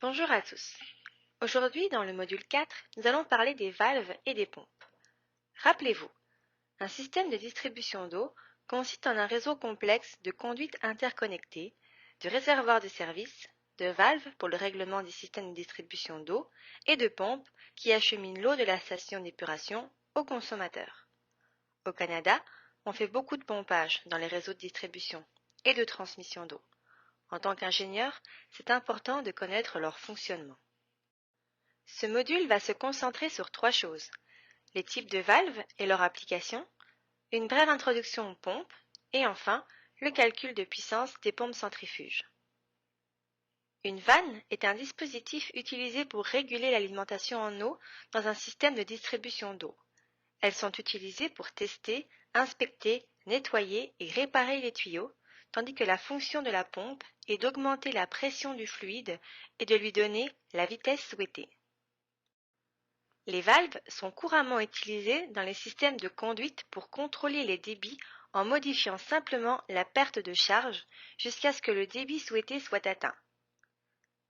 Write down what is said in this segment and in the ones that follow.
Bonjour à tous. Aujourd'hui, dans le module 4, nous allons parler des valves et des pompes. Rappelez-vous, un système de distribution d'eau consiste en un réseau complexe de conduites interconnectées, de réservoirs de service, de valves pour le règlement des systèmes de distribution d'eau et de pompes qui acheminent l'eau de la station d'épuration au consommateur. Au Canada, on fait beaucoup de pompage dans les réseaux de distribution et de transmission d'eau. En tant qu'ingénieur, c'est important de connaître leur fonctionnement. Ce module va se concentrer sur trois choses: les types de valves et leur application, une brève introduction aux pompes et enfin le calcul de puissance des pompes centrifuges. Une vanne est un dispositif utilisé pour réguler l'alimentation en eau dans un système de distribution d'eau. Elles sont utilisées pour tester, inspecter, nettoyer et réparer les tuyaux, tandis que la fonction de la pompe est d'augmenter la pression du fluide et de lui donner la vitesse souhaitée. Les valves sont couramment utilisées dans les systèmes de conduite pour contrôler les débits en modifiant simplement la perte de charge jusqu'à ce que le débit souhaité soit atteint.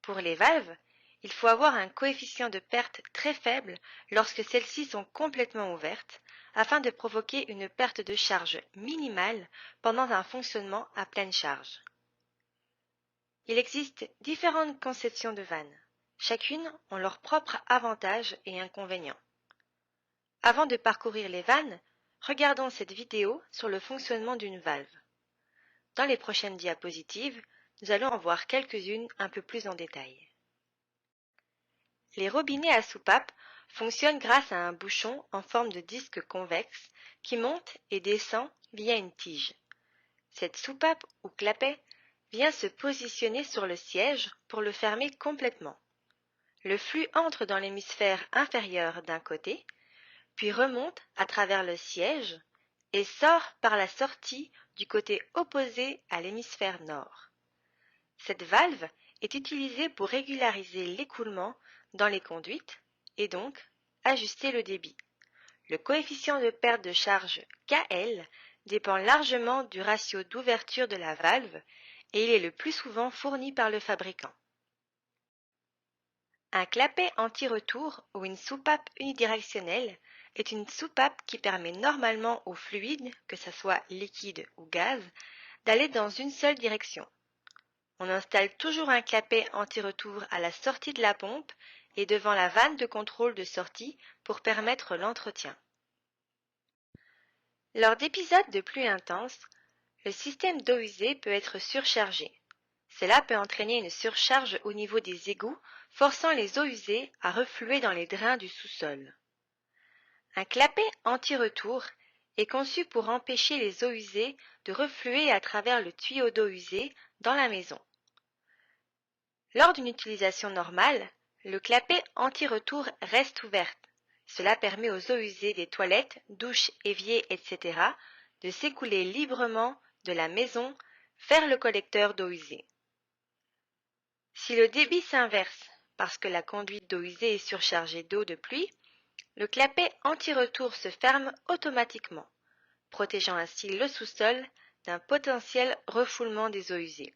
Pour les valves, il faut avoir un coefficient de perte très faible lorsque celles-ci sont complètement ouvertes afin de provoquer une perte de charge minimale pendant un fonctionnement à pleine charge. Il existe différentes conceptions de vannes. Chacune ont leurs propres avantages et inconvénients. Avant de parcourir les vannes, regardons cette vidéo sur le fonctionnement d'une valve. Dans les prochaines diapositives, nous allons en voir quelques-unes un peu plus en détail. Les robinets à soupape fonctionnent grâce à un bouchon en forme de disque convexe qui monte et descend via une tige. Cette soupape ou clapet vient se positionner sur le siège pour le fermer complètement. Le flux entre dans l'hémisphère inférieur d'un côté, puis remonte à travers le siège et sort par la sortie du côté opposé à l'hémisphère nord. Cette valve est utilisée pour régulariser l'écoulement dans les conduites et donc ajuster le débit. Le coefficient de perte de charge KL dépend largement du ratio d'ouverture de la valve et il est le plus souvent fourni par le fabricant. Un clapet anti-retour ou une soupape unidirectionnelle est une soupape qui permet normalement au fluide, que ce soit liquide ou gaz, d'aller dans une seule direction. On installe toujours un clapet anti-retour à la sortie de la pompe et devant la vanne de contrôle de sortie pour permettre l'entretien. Lors d'épisodes de pluie intense, le système d'eau usée peut être surchargé. Cela peut entraîner une surcharge au niveau des égouts, forçant les eaux usées à refluer dans les drains du sous-sol. Un clapet anti-retour est conçu pour empêcher les eaux usées de refluer à travers le tuyau d'eau usée dans la maison. Lors d'une utilisation normale, le clapet anti-retour reste ouvert. Cela permet aux eaux usées des toilettes, douches, éviers, etc. de s'écouler librement de la maison vers le collecteur d'eau usée. Si le débit s'inverse parce que la conduite d'eau usée est surchargée d'eau de pluie, le clapet anti-retour se ferme automatiquement, protégeant ainsi le sous-sol d'un potentiel refoulement des eaux usées.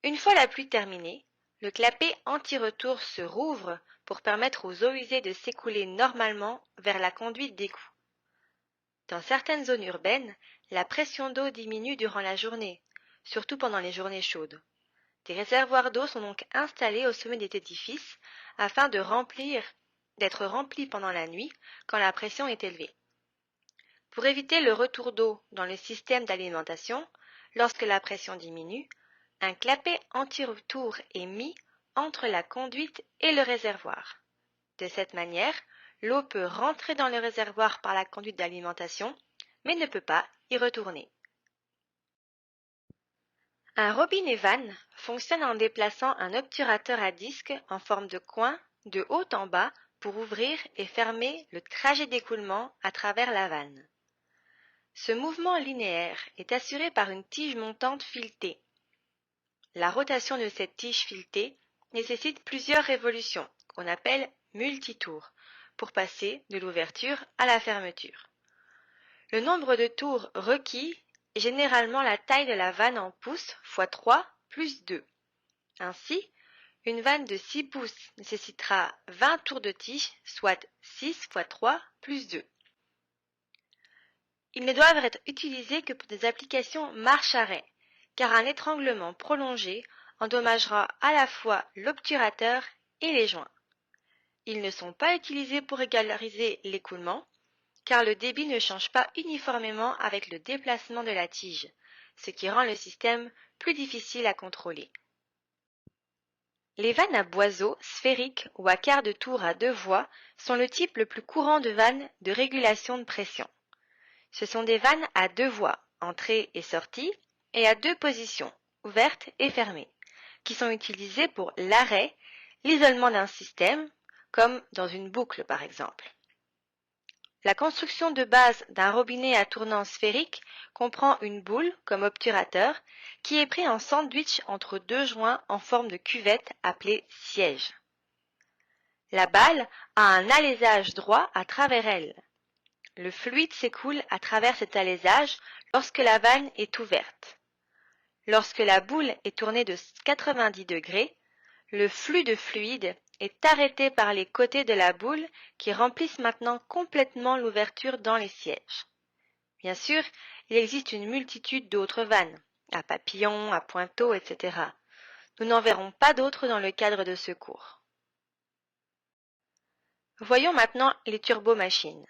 Une fois la pluie terminée, le clapet anti-retour se rouvre pour permettre aux eaux usées de s'écouler normalement vers la conduite d'égout. Dans certaines zones urbaines, la pression d'eau diminue durant la journée, surtout pendant les journées chaudes. Des réservoirs d'eau sont donc installés au sommet des édifices afin d'être remplis pendant la nuit quand la pression est élevée. Pour éviter le retour d'eau dans le système d'alimentation, lorsque la pression diminue, un clapet anti-retour est mis entre la conduite et le réservoir. De cette manière, l'eau peut rentrer dans le réservoir par la conduite d'alimentation, mais ne peut pas y retourner. Un robinet vanne fonctionne en déplaçant un obturateur à disque en forme de coin de haut en bas pour ouvrir et fermer le trajet d'écoulement à travers la vanne. Ce mouvement linéaire est assuré par une tige montante filetée. La rotation de cette tige filetée nécessite plusieurs révolutions, qu'on appelle multitours, pour passer de l'ouverture à la fermeture. Le nombre de tours requis est généralement la taille de la vanne en pouces x 3 plus 2. Ainsi, Une vanne de 6 pouces nécessitera 20 tours de tige, soit 6 x 3 plus 2. Ils ne doivent être utilisés que pour des applications marche-arrêt, car un étranglement prolongé endommagera à la fois l'obturateur et les joints. Ils ne sont pas utilisés pour régulariser l'écoulement, car le débit ne change pas uniformément avec le déplacement de la tige, ce qui rend le système plus difficile à contrôler. Les vannes à boiseau, sphériques ou à quart de tour à 2 voies sont le type le plus courant de vannes de régulation de pression. Ce sont des vannes à 2 voies, entrée et sortie, et à 2 positions, ouvertes et fermées, qui sont utilisées pour l'arrêt, l'isolement d'un système, comme dans une boucle par exemple. La construction de base d'un robinet à tournant sphérique comprend une boule comme obturateur qui est pris en sandwich entre 2 joints en forme de cuvette appelée siège. La balle a un alésage droit à travers elle. Le fluide s'écoule à travers cet alésage lorsque la vanne est ouverte. Lorsque la boule est tournée de 90 degrés, le flux de fluide est arrêté par les côtés de la boule qui remplissent maintenant complètement l'ouverture dans les sièges. Bien sûr, il existe une multitude d'autres vannes, à papillons, à pointeaux, etc. Nous n'en verrons pas d'autres dans le cadre de ce cours. Voyons maintenant les turbomachines.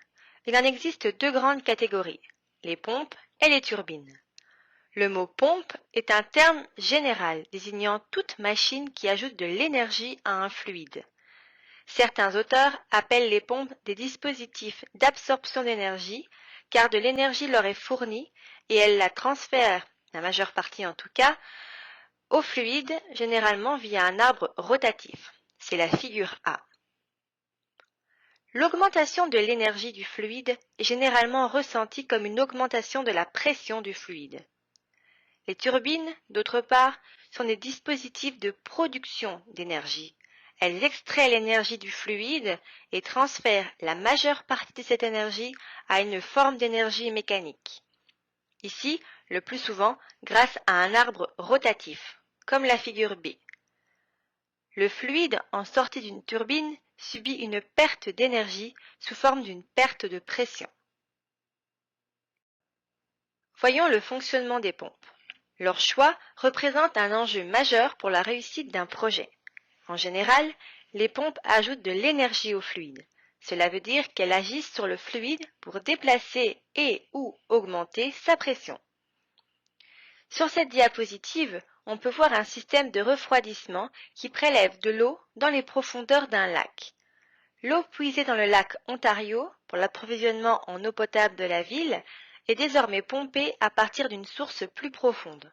Il en existe 2 grandes catégories, les pompes et les turbines. Le mot pompe est un terme général désignant toute machine qui ajoute de l'énergie à un fluide. Certains auteurs appellent les pompes des dispositifs d'absorption d'énergie car de l'énergie leur est fournie et elles la transfèrent, la majeure partie en tout cas, au fluide, généralement via un arbre rotatif. C'est la figure A. L'augmentation de l'énergie du fluide est généralement ressentie comme une augmentation de la pression du fluide. Les turbines, d'autre part, sont des dispositifs de production d'énergie. Elles extraient l'énergie du fluide et transfèrent la majeure partie de cette énergie à une forme d'énergie mécanique. Ici, le plus souvent, grâce à un arbre rotatif, comme la figure B. Le fluide en sortie d'une turbine subit une perte d'énergie sous forme d'une perte de pression. Voyons le fonctionnement des pompes. Leur choix représente un enjeu majeur pour la réussite d'un projet. En général, les pompes ajoutent de l'énergie au fluide. Cela veut dire qu'elles agissent sur le fluide pour déplacer et ou augmenter sa pression. Sur cette diapositive, on peut voir un système de refroidissement qui prélève de l'eau dans les profondeurs d'un lac. L'eau puisée dans le lac Ontario pour l'approvisionnement en eau potable de la ville est désormais pompée à partir d'une source plus profonde.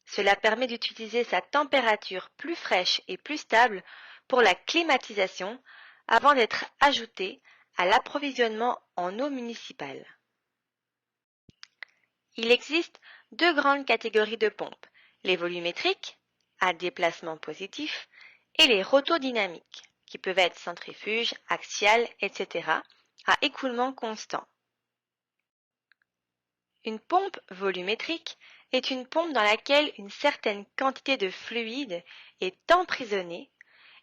Cela permet d'utiliser sa température plus fraîche et plus stable pour la climatisation avant d'être ajoutée à l'approvisionnement en eau municipale. Il existe 2 grandes catégories de pompes, les volumétriques, à déplacement positif, et les rotodynamiques, qui peuvent être centrifuges, axiales, etc., à écoulement constant. Une pompe volumétrique est une pompe dans laquelle une certaine quantité de fluide est emprisonnée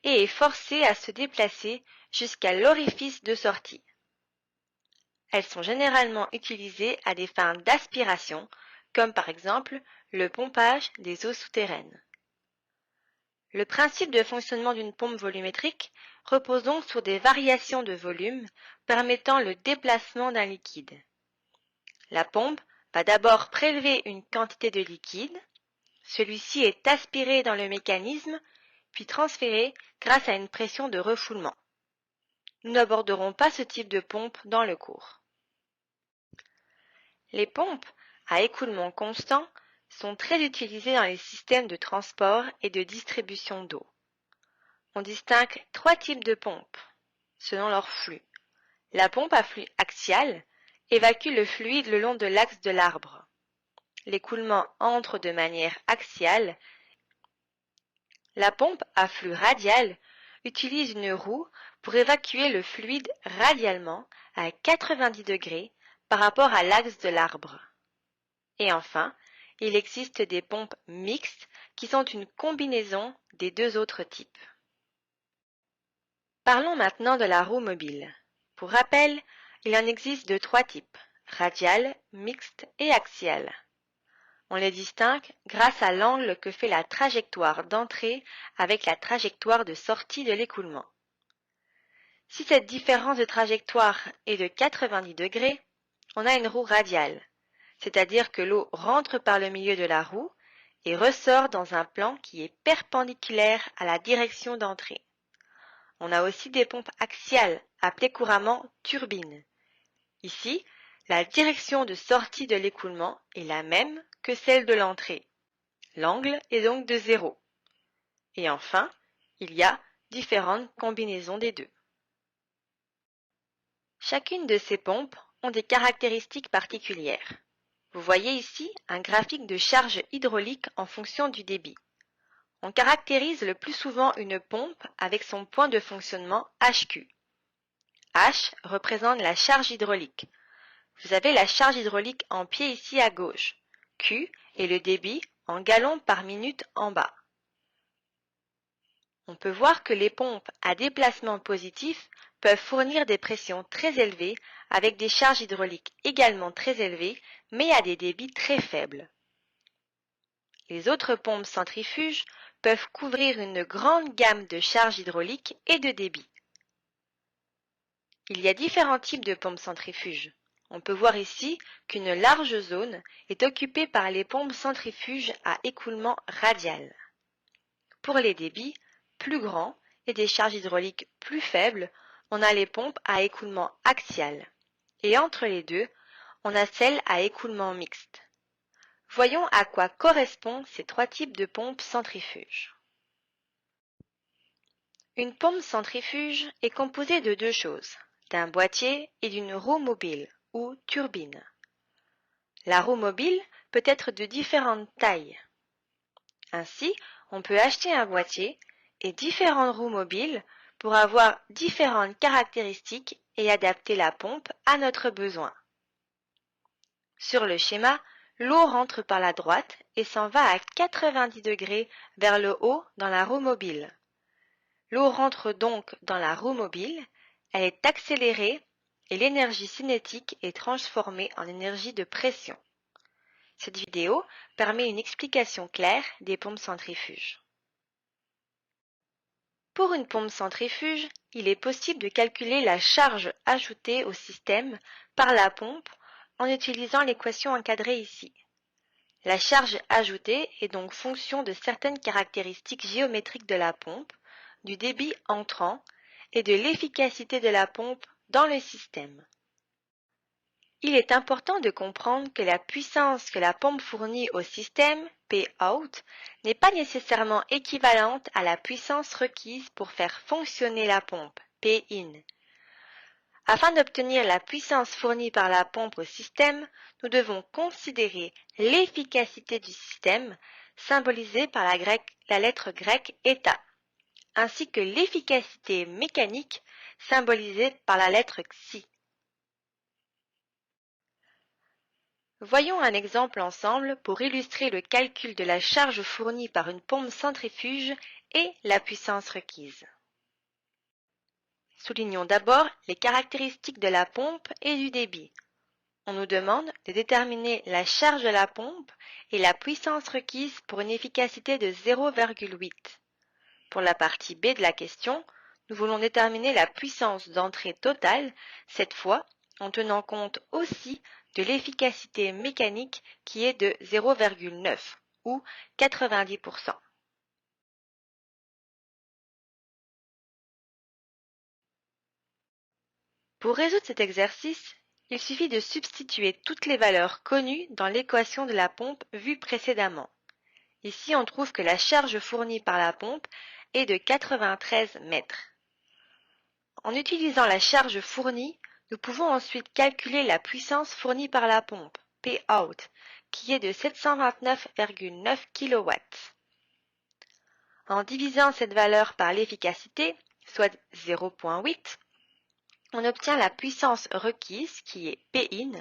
et est forcée à se déplacer jusqu'à l'orifice de sortie. Elles sont généralement utilisées à des fins d'aspiration, comme par exemple le pompage des eaux souterraines. Le principe de fonctionnement d'une pompe volumétrique repose donc sur des variations de volume permettant le déplacement d'un liquide. La pompe va d'abord prélever une quantité de liquide, celui-ci est aspiré dans le mécanisme, puis transféré grâce à une pression de refoulement. Nous n'aborderons pas ce type de pompe dans le cours. Les pompes à écoulement constant sont très utilisées dans les systèmes de transport et de distribution d'eau. On distingue 3 types de pompes, selon leur flux. La pompe à flux axial évacue le fluide le long de l'axe de l'arbre. L'écoulement entre de manière axiale. La pompe à flux radial utilise une roue pour évacuer le fluide radialement à 90 degrés par rapport à l'axe de l'arbre. Et enfin, il existe des pompes mixtes qui sont une combinaison des deux autres types. Parlons maintenant de la roue mobile. Pour rappel, il en existe de trois types, radiale, mixte et axiale. On les distingue grâce à l'angle que fait la trajectoire d'entrée avec la trajectoire de sortie de l'écoulement. Si cette différence de trajectoire est de 90 degrés, on a une roue radiale, c'est-à-dire que l'eau rentre par le milieu de la roue et ressort dans un plan qui est perpendiculaire à la direction d'entrée. On a aussi des pompes axiales, appelées couramment turbines. Ici, la direction de sortie de l'écoulement est la même que celle de l'entrée. L'angle est donc de 0. Et enfin, il y a différentes combinaisons des deux. Chacune de ces pompes ont des caractéristiques particulières. Vous voyez ici un graphique de charge hydraulique en fonction du débit. On caractérise le plus souvent une pompe avec son point de fonctionnement HQ. H représente la charge hydraulique. Vous avez la charge hydraulique en pied ici à gauche. Q est le débit en gallons par minute en bas. On peut voir que les pompes à déplacement positif peuvent fournir des pressions très élevées avec des charges hydrauliques également très élevées mais à des débits très faibles. Les autres pompes centrifuges peuvent couvrir une grande gamme de charges hydrauliques et de débits. Il y a différents types de pompes centrifuges. On peut voir ici qu'une large zone est occupée par les pompes centrifuges à écoulement radial. Pour les débits plus grands et des charges hydrauliques plus faibles, on a les pompes à écoulement axial. Et entre les deux, on a celles à écoulement mixte. Voyons à quoi correspondent ces trois types de pompes centrifuges. Une pompe centrifuge est composée de deux choses, d'un boîtier et d'une roue mobile ou turbine. La roue mobile peut être de différentes tailles. Ainsi, on peut acheter un boîtier et différentes roues mobiles pour avoir différentes caractéristiques et adapter la pompe à notre besoin. Sur le schéma, l'eau rentre par la droite et s'en va à 90 degrés vers le haut dans la roue mobile. L'eau rentre donc dans la roue mobile, elle est accélérée et l'énergie cinétique est transformée en énergie de pression. Cette vidéo permet une explication claire des pompes centrifuges. Pour une pompe centrifuge, il est possible de calculer la charge ajoutée au système par la pompe en utilisant l'équation encadrée ici. La charge ajoutée est donc fonction de certaines caractéristiques géométriques de la pompe, du débit entrant et de l'efficacité de la pompe dans le système. Il est important de comprendre que la puissance que la pompe fournit au système, P-out, n'est pas nécessairement équivalente à la puissance requise pour faire fonctionner la pompe, P-in. Afin d'obtenir la puissance fournie par la pompe au système, nous devons considérer l'efficacité du système, symbolisée par la lettre grecque eta, ainsi que l'efficacité mécanique, symbolisée par la lettre xi. Voyons un exemple ensemble pour illustrer le calcul de la charge fournie par une pompe centrifuge et la puissance requise. Soulignons d'abord les caractéristiques de la pompe et du débit. On nous demande de déterminer la charge de la pompe et la puissance requise pour une efficacité de 0,8. Pour la partie B de la question, nous voulons déterminer la puissance d'entrée totale, cette fois en tenant compte aussi de l'efficacité mécanique qui est de 0,9 ou 90%. Pour résoudre cet exercice, il suffit de substituer toutes les valeurs connues dans l'équation de la pompe vue précédemment. Ici, on trouve que la charge fournie par la pompe est de 93 mètres. En utilisant la charge fournie, nous pouvons ensuite calculer la puissance fournie par la pompe, P-out, qui est de 729,9 kW. En divisant cette valeur par l'efficacité, soit 0,8, on obtient la puissance requise, qui est P-in,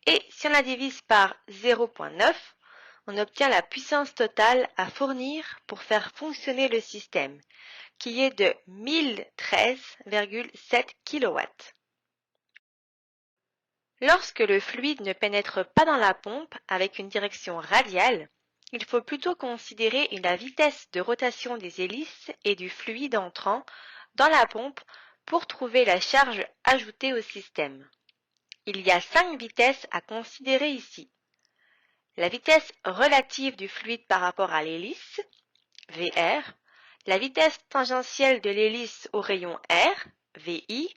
et si on la divise par 0,9, on obtient la puissance totale à fournir pour faire fonctionner le système, qui est de 1013,7 kW. Lorsque le fluide ne pénètre pas dans la pompe avec une direction radiale, il faut plutôt considérer la vitesse de rotation des hélices et du fluide entrant dans la pompe pour trouver la charge ajoutée au système. Il y a 5 vitesses à considérer ici. La vitesse relative du fluide par rapport à l'hélice, VR, la vitesse tangentielle de l'hélice au rayon R, VI,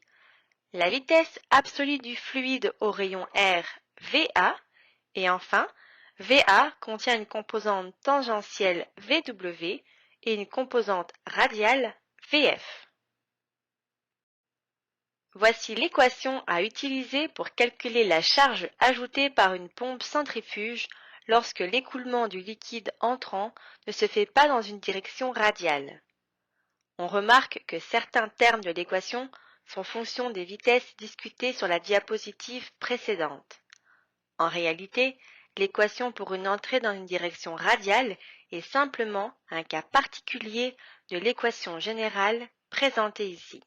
la vitesse absolue du fluide au rayon R, VA, et enfin, VA contient une composante tangentielle VW et une composante radiale VF. Voici l'équation à utiliser pour calculer la charge ajoutée par une pompe centrifuge lorsque l'écoulement du liquide entrant ne se fait pas dans une direction radiale. On remarque que certains termes de l'équation sont fonction des vitesses discutées sur la diapositive précédente. En réalité, l'équation pour une entrée dans une direction radiale est simplement un cas particulier de l'équation générale présentée ici.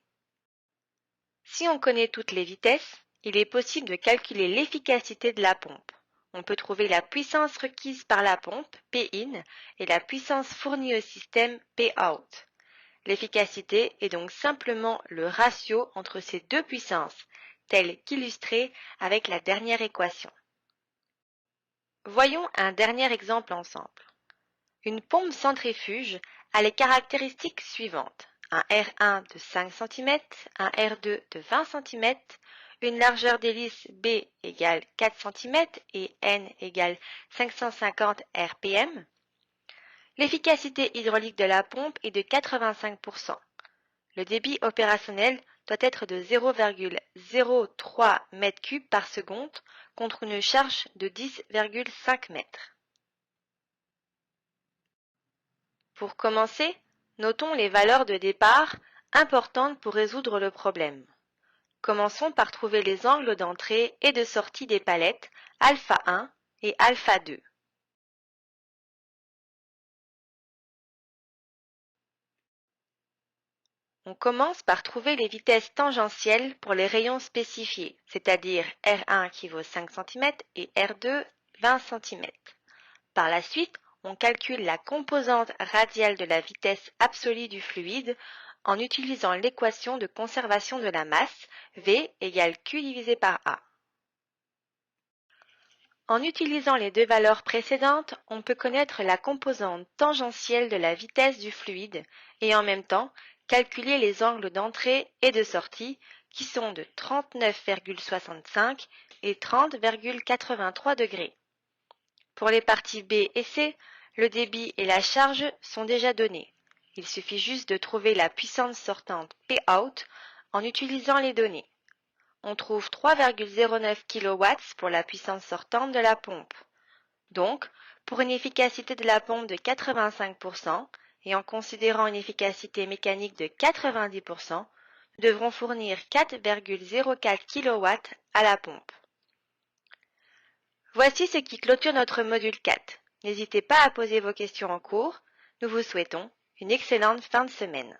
Si on connaît toutes les vitesses, il est possible de calculer l'efficacité de la pompe. On peut trouver la puissance requise par la pompe, P-in, et la puissance fournie au système, P-out. L'efficacité est donc simplement le ratio entre ces deux puissances, tel qu'illustré avec la dernière équation. Voyons un dernier exemple ensemble. Une pompe centrifuge a les caractéristiques suivantes. Un R1 de 5 cm, un R2 de 20 cm, une largeur d'hélice B égale 4 cm et N égale 550 rpm. L'efficacité hydraulique de la pompe est de 85%. Le débit opérationnel doit être de 0,03 m3 par seconde contre une charge de 10,5 m. Pour commencer, notons les valeurs de départ importantes pour résoudre le problème. Commençons par trouver les angles d'entrée et de sortie des palettes alpha 1 et alpha 2. On commence par trouver les vitesses tangentielles pour les rayons spécifiés, c'est-à-dire R1 qui vaut 5 cm et R2 20 cm. Par la suite, on calcule la composante radiale de la vitesse absolue du fluide en utilisant l'équation de conservation de la masse V égale Q divisé par A. En utilisant les deux valeurs précédentes, on peut connaître la composante tangentielle de la vitesse du fluide et en même temps calculer les angles d'entrée et de sortie qui sont de 39,65 et 30,83 degrés. Pour les parties B et C, le débit et la charge sont déjà donnés. Il suffit juste de trouver la puissance sortante P-out en utilisant les données. On trouve 3,09 kW pour la puissance sortante de la pompe. Donc, pour une efficacité de la pompe de 85% et en considérant une efficacité mécanique de 90%, nous devrons fournir 4,04 kW à la pompe. Voici ce qui clôture notre module 4. N'hésitez pas à poser vos questions en cours. Nous vous souhaitons une excellente fin de semaine.